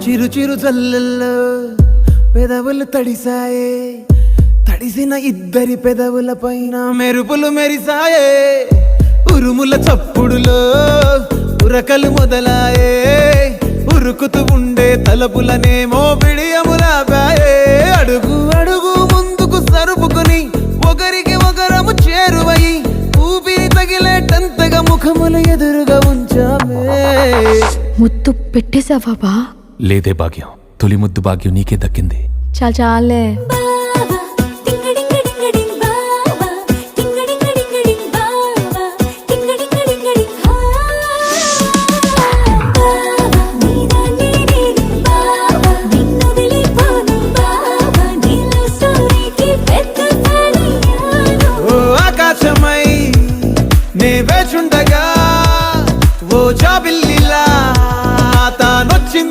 చిరు చిరు జల్లెల్లో పెదవులు తడిసాయే, తడిసిన ఇద్దరి పెదవుల పైన మెరుపులు మెరిసాయే. ఉరుముల చప్పుడులో ఉరకలు మొదలాయే, ఉరుకుతూ ఉండే తలపులనేమో బిడియములాపాయే. అడుగు అడుగు ముందుకు సరుపుకుని ఒకరికి ఒకరము చేరువై ఊపిరి తగిలేటంతగా ముఖముల ఎదురుగా ఉంచామే. ముద్దు పెట్టేశావా బా? లేదే భాగ్యం, తొలి ముద్దు భాగ్యం నీకే దక్కింది. చాలే